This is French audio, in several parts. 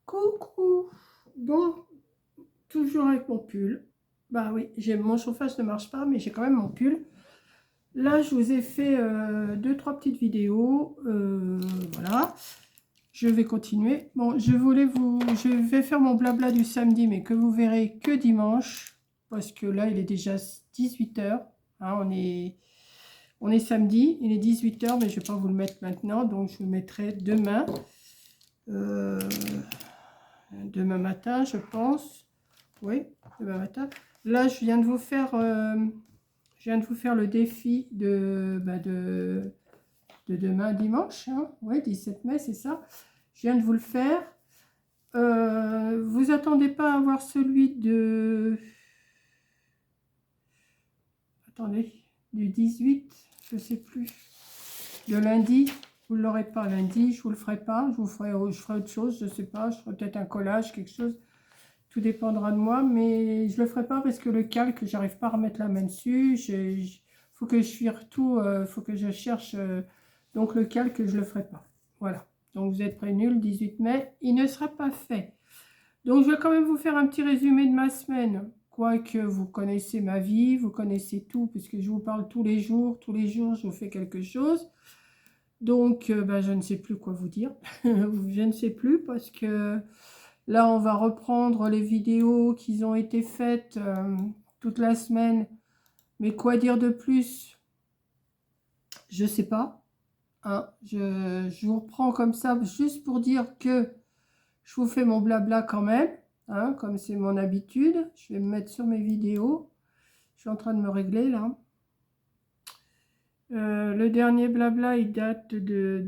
Coucou. Bon, toujours avec mon pull. Bah oui, mon chauffage ne marche pas, mais j'ai quand même mon pull. Là, je vous ai fait deux, trois petites vidéos. Voilà. Je vais continuer. Bon, je vais faire mon blabla du samedi, mais que vous verrez que dimanche. Parce que là, il est déjà 18 h. Hein, on est samedi, il est 18 h, mais je ne vais pas vous le mettre maintenant. Donc, je vous le mettrai demain. Euh, Demain matin, je pense. Oui, demain matin. Là, je viens de vous faire le défi de demain dimanche. Hein. Oui, 17 mai, c'est ça. Je viens de vous le faire. Vous attendez pas à voir celui de... Attendez, du 18, je sais plus. De lundi, vous ne l'aurez pas lundi, je vous le ferai pas. Je ferai autre chose, je sais pas. Je ferai peut-être un collage, quelque chose. Tout dépendra de moi, mais je le ferai pas parce que le calque, j'arrive pas à remettre la main dessus. Faut que je vire tout, faut que je cherche. Donc le calque, je le ferai pas. Voilà. Donc vous êtes prévenus, le 18 mai, il ne sera pas fait. Donc je vais quand même vous faire un petit résumé de ma semaine. Quoique vous connaissez ma vie, vous connaissez tout, puisque je vous parle tous les jours je vous fais quelque chose. Donc je ne sais plus quoi vous dire. Je ne sais plus parce que... Là, on va reprendre les vidéos qui ont été faites toute la semaine. Mais quoi dire de plus? Je sais pas. Hein. Je vous reprends comme ça, juste pour dire que je vous fais mon blabla quand même. Hein, comme c'est mon habitude. Je vais me mettre sur mes vidéos. Je suis en train de me régler là. Le dernier blabla, il date de...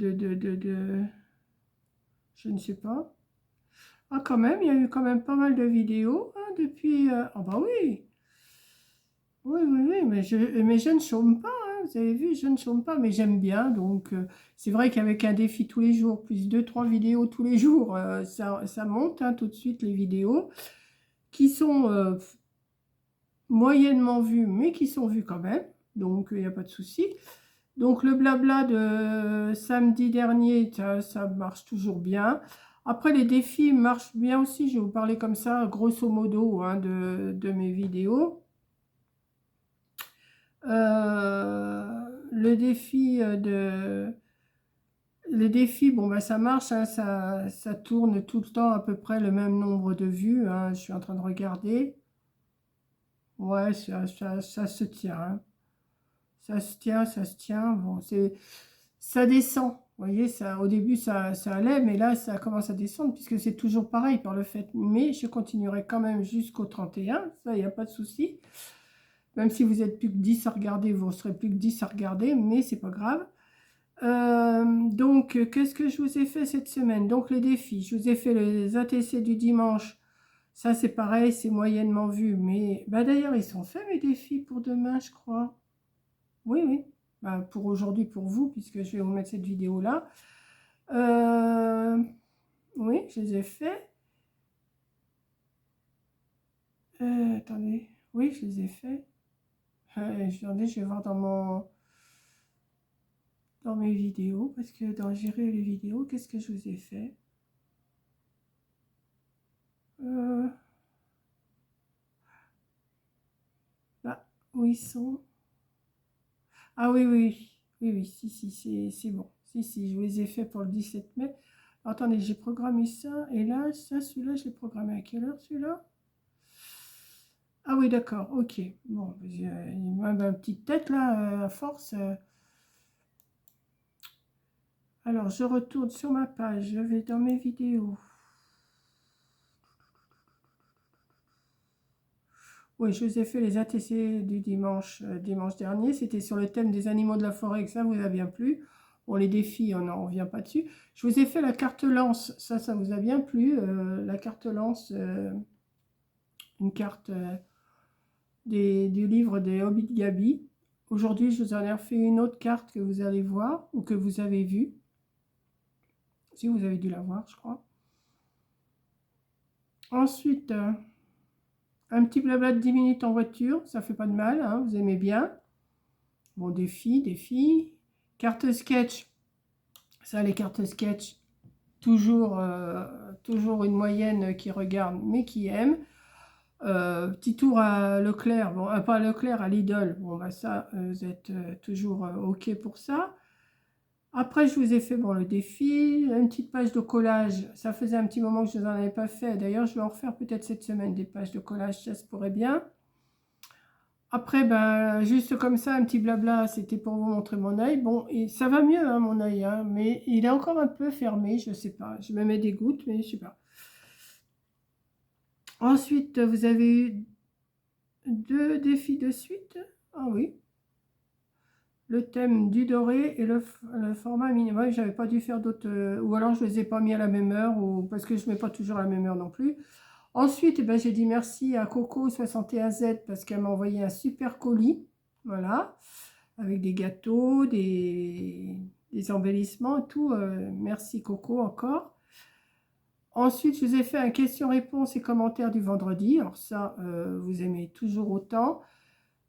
Je ne sais pas. Ah, quand même, il y a eu quand même pas mal de vidéos hein, depuis... Ah bah oui. Oui, oui, oui, mais je ne chôme pas, hein, vous avez vu, je ne chôme pas, mais j'aime bien. Donc, c'est vrai qu'avec un défi tous les jours, plus deux, trois vidéos tous les jours, ça monte hein, tout de suite les vidéos qui sont moyennement vues, mais qui sont vues quand même. Donc, il n'y a pas de souci. Donc, le blabla de samedi dernier, ça marche toujours bien. Après, les défis marchent bien aussi. Je vais vous parler comme ça, grosso modo, hein, de mes vidéos. Le défi Les défis, bon bah ça marche, hein, ça tourne tout le temps à peu près le même nombre de vues. Hein, je suis en train de regarder. Ouais, ça se tient. Hein. Ça se tient, ça se tient. Bon, ça descend. Vous voyez, ça, au début, ça allait, mais là, ça commence à descendre puisque c'est toujours pareil par le fait. Mais je continuerai quand même jusqu'au 31. Ça, il n'y a pas de souci. Même si vous êtes plus que 10 à regarder, vous ne serez plus que 10 à regarder, mais c'est pas grave. Donc, qu'est-ce que je vous ai fait cette semaine? Donc, les défis. Je vous ai fait les ATC du dimanche. Ça, c'est pareil, c'est moyennement vu. Mais bah, d'ailleurs, ils sont faits, mes défis, pour demain, je crois. Oui, oui. Bah, pour aujourd'hui, pour vous, puisque je vais vous mettre cette vidéo-là. Oui, je les ai faits. Attendez. Oui, je les ai faits. Attendez, je vais voir dans mes vidéos, parce que dans gérer les vidéos, qu'est-ce que je vous ai fait? Bah, où ils sont? Ah oui, oui, oui, oui, si, si, c'est bon. Si, si, je vous les ai fait pour le 17 mai. Attendez, j'ai programmé ça, et là, ça, celui-là, je l'ai programmé à quelle heure, celui-là? Ah oui, d'accord, ok. Bon, il m'a une petite tête, là, à force. Alors, je retourne sur ma page, je vais dans mes vidéos. Oui, je vous ai fait les ATC du dimanche dernier. C'était sur le thème des animaux de la forêt, que ça vous a bien plu. Bon, les défis, on n'en revient pas dessus. Je vous ai fait la carte lance. Ça vous a bien plu. La carte lance, une carte du livre des Hobbits Gabi. Aujourd'hui, je vous en ai refait une autre carte que vous allez voir ou que vous avez vue. Si vous avez dû la voir, je crois. Ensuite, un petit blabla de 10 minutes en voiture. Ça fait pas de mal, hein, vous aimez bien. Bon, défi. Carte sketch. Ça, les cartes sketch, toujours une moyenne qui regarde, mais qui aime. Petit tour à Leclerc, bon, pas à Leclerc, à Lidl. Bon, bah ça, vous êtes toujours OK pour ça. Après, je vous ai fait bon, le défi, une petite page de collage. Ça faisait un petit moment que je n'en avais pas fait. D'ailleurs, je vais en refaire peut-être cette semaine des pages de collage, ça se pourrait bien. Après, ben, juste comme ça, un petit blabla, c'était pour vous montrer mon œil. Bon, et ça va mieux, hein, mon œil, hein, mais il est encore un peu fermé, je ne sais pas. Je me mets des gouttes, mais je ne sais pas. Ensuite, vous avez eu 2 défis de suite. Ah oui. Le thème du doré et le format minimum. J'avais pas dû faire d'autres, ou alors je les ai pas mis à la même heure, ou parce que je mets pas toujours à la même heure non plus. Ensuite, eh ben, j'ai dit merci à Coco61Z parce qu'elle m'a envoyé un super colis, voilà, avec des gâteaux, des embellissements et tout. Merci Coco encore. Ensuite, je vous ai fait un question-réponse et commentaires du vendredi. Alors ça, vous aimez toujours autant.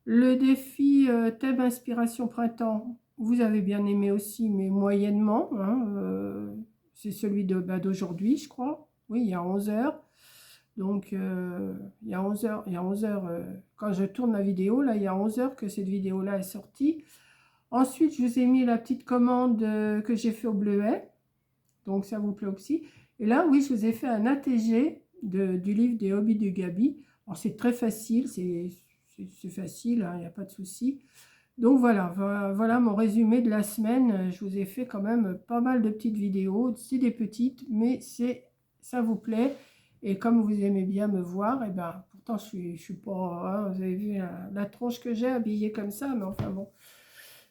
Le défi thème inspiration printemps, vous avez bien aimé aussi, mais moyennement, hein, c'est celui d'aujourd'hui, je crois. Oui, il y a 11 heures. Donc, il y a 11 heures, quand je tourne la vidéo, là, il y a 11 heures que cette vidéo-là est sortie. Ensuite, je vous ai mis la petite commande que j'ai fait au Bleuet. Donc, ça vous plaît aussi. Et là, oui, je vous ai fait un ATG du livre des Hobbies du Gabi. Alors, c'est très facile, c'est facile, hein, il n'y a pas de souci. Donc voilà mon résumé de la semaine. Je vous ai fait quand même pas mal de petites vidéos. C'est des petites, mais ça vous plaît. Et comme vous aimez bien me voir, et ben pourtant je suis pas, hein, vous avez vu la tronche que j'ai habillée comme ça, mais enfin bon,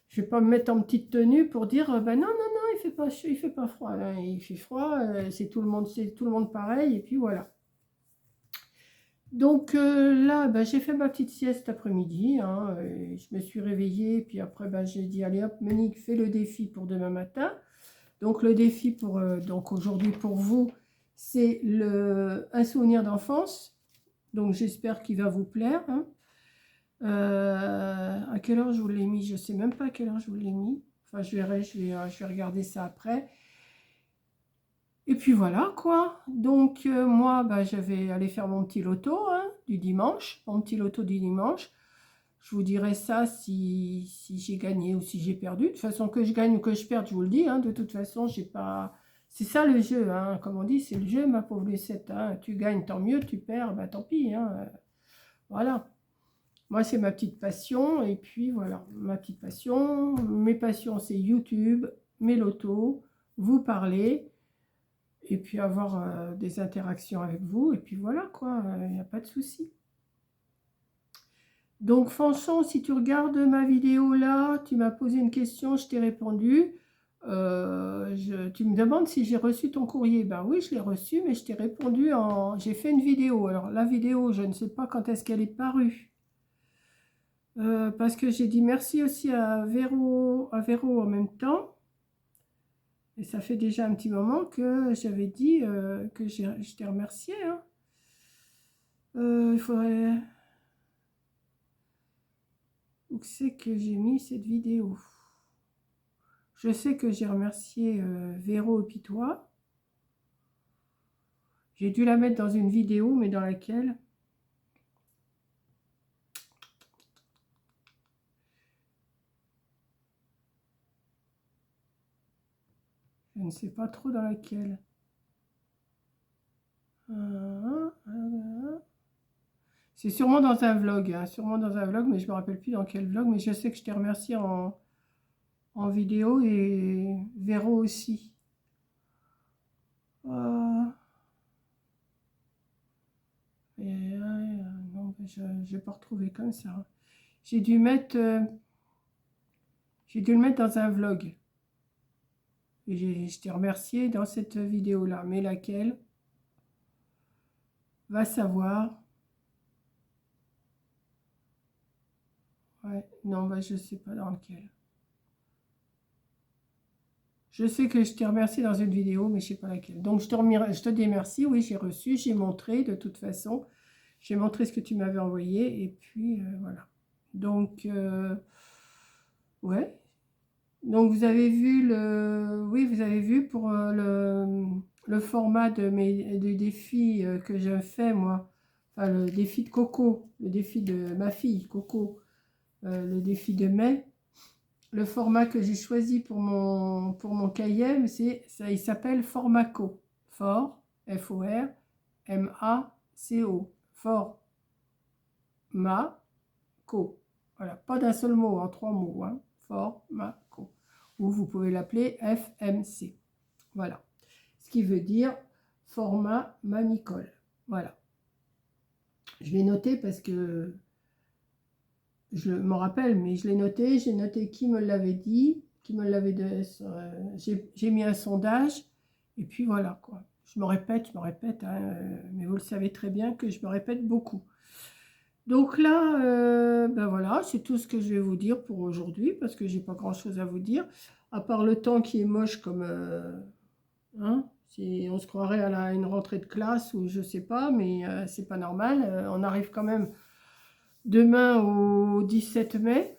je vais pas me mettre en petite tenue pour dire ben non, il fait pas chaud, il fait pas froid, là, il fait froid, c'est tout le monde pareil, et puis voilà. Donc là, ben, j'ai fait ma petite sieste après-midi, hein, je me suis réveillée, puis après ben, j'ai dit allez hop, Monique, fais le défi pour demain matin. Donc le défi pour donc aujourd'hui pour vous, c'est un souvenir d'enfance. Donc j'espère qu'il va vous plaire, hein. À quelle heure je vous l'ai mis? Je ne sais même pas à quelle heure je vous l'ai mis. Enfin, je verrai, je vais regarder ça après. Et puis voilà quoi. Donc moi, bah, je vais aller faire mon petit loto, hein, du dimanche. Mon petit loto du dimanche. Je vous dirai ça si j'ai gagné ou si j'ai perdu. De toute façon, que je gagne ou que je perde, je vous le dis, hein. De toute façon, j'ai pas... C'est ça le jeu, hein. Comme on dit, c'est le jeu, ma pauvre Lucette, hein. Tu gagnes, tant mieux. Tu perds, bah, tant pis, hein. Voilà. Moi, c'est ma petite passion. Et puis voilà, ma petite passion. Mes passions, c'est YouTube, mes lotos, vous parler. Et puis avoir des interactions avec vous. Et puis voilà, quoi. Il n'y a pas de souci. Donc, Fanchon, si tu regardes ma vidéo là, tu m'as posé une question, je t'ai répondu. Tu me demandes si j'ai reçu ton courrier. Ben oui, je l'ai reçu, mais je t'ai répondu J'ai fait une vidéo. Alors, la vidéo, je ne sais pas quand est-ce qu'elle est parue. Parce que j'ai dit merci aussi à Véro en même temps. Et ça fait déjà un petit moment que j'avais dit que je t'ai remercié, hein. Il faudrait... Où c'est que j'ai mis cette vidéo? Je sais que j'ai remercié Véro et puis toi. J'ai dû la mettre dans une vidéo, mais dans laquelle... Je ne sais pas trop dans laquelle. C'est sûrement dans un vlog, hein, sûrement dans un vlog, mais je ne me rappelle plus dans quel vlog. Mais je sais que je t'ai remercié en vidéo et Véro aussi. Non, je n'ai pas retrouvé comme ça. J'ai dû le mettre dans un vlog. Et je t'ai remercié dans cette vidéo-là. Mais laquelle? Va savoir. Ouais, non, bah, je ne sais pas dans lequel. Je sais que je t'ai remercié dans une vidéo, mais je ne sais pas laquelle. Donc, je te dis merci. Oui, j'ai reçu, j'ai montré de toute façon. J'ai montré ce que tu m'avais envoyé. Et puis, voilà. Donc, ouais. Donc vous avez vu oui, vous avez vu pour le format du défi que j'ai fait moi, enfin le défi de Coco, le défi de ma fille Coco, le défi de mai. Le format que j'ai choisi pour mon cahier, il s'appelle Formaco. F-O-R, M-A-C-O. Formaco. Voilà, pas d'un seul mot, en 3 mots. Hein. Formaco. Ou vous pouvez l'appeler FMC. Voilà. Ce qui veut dire format Mamicole. Voilà. Je l'ai noté parce que je me rappelle, mais je l'ai noté. J'ai noté qui me l'avait dit, qui me l'avait j'ai mis un sondage. Et puis voilà, quoi. Je me répète, hein, mais vous le savez très bien que je me répète beaucoup. Donc là, ben voilà, c'est tout ce que je vais vous dire pour aujourd'hui, parce que j'ai pas grand-chose à vous dire, à part le temps qui est moche comme... hein, on se croirait à une rentrée de classe ou je sais pas, mais c'est pas normal. On arrive quand même demain au 17 mai.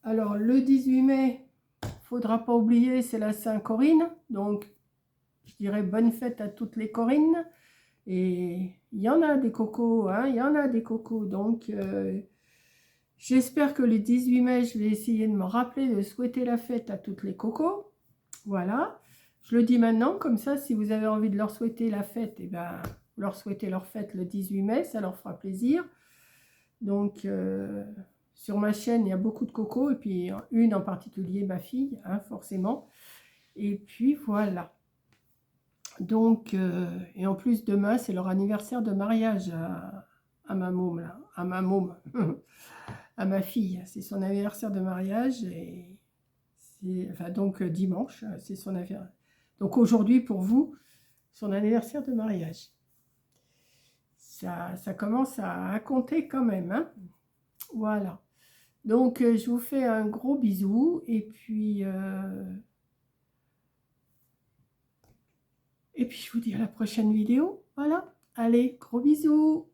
Alors le 18 mai, faudra pas oublier, c'est la Saint-Corinne, donc je dirais bonne fête à toutes les Corinnes. Et il y en a des cocos, hein, il y en a des cocos. Donc, j'espère que le 18 mai, je vais essayer de me rappeler de souhaiter la fête à toutes les cocos. Voilà. Je le dis maintenant, comme ça, si vous avez envie de leur souhaiter la fête, eh ben, vous leur souhaitez leur fête le 18 mai, ça leur fera plaisir. Donc, sur ma chaîne, il y a beaucoup de cocos, et puis une en particulier, ma fille, hein, forcément. Et puis, voilà. Donc, et en plus, demain, c'est leur anniversaire de mariage à ma môme, là, à ma môme, à ma fille. C'est son anniversaire de mariage, et enfin, donc dimanche, c'est son anniversaire. Donc aujourd'hui, pour vous, son anniversaire de mariage. Ça commence à compter quand même, hein. Voilà. Donc, je vous fais un gros bisou, et puis je vous dis à la prochaine vidéo. Voilà. Allez, gros bisous.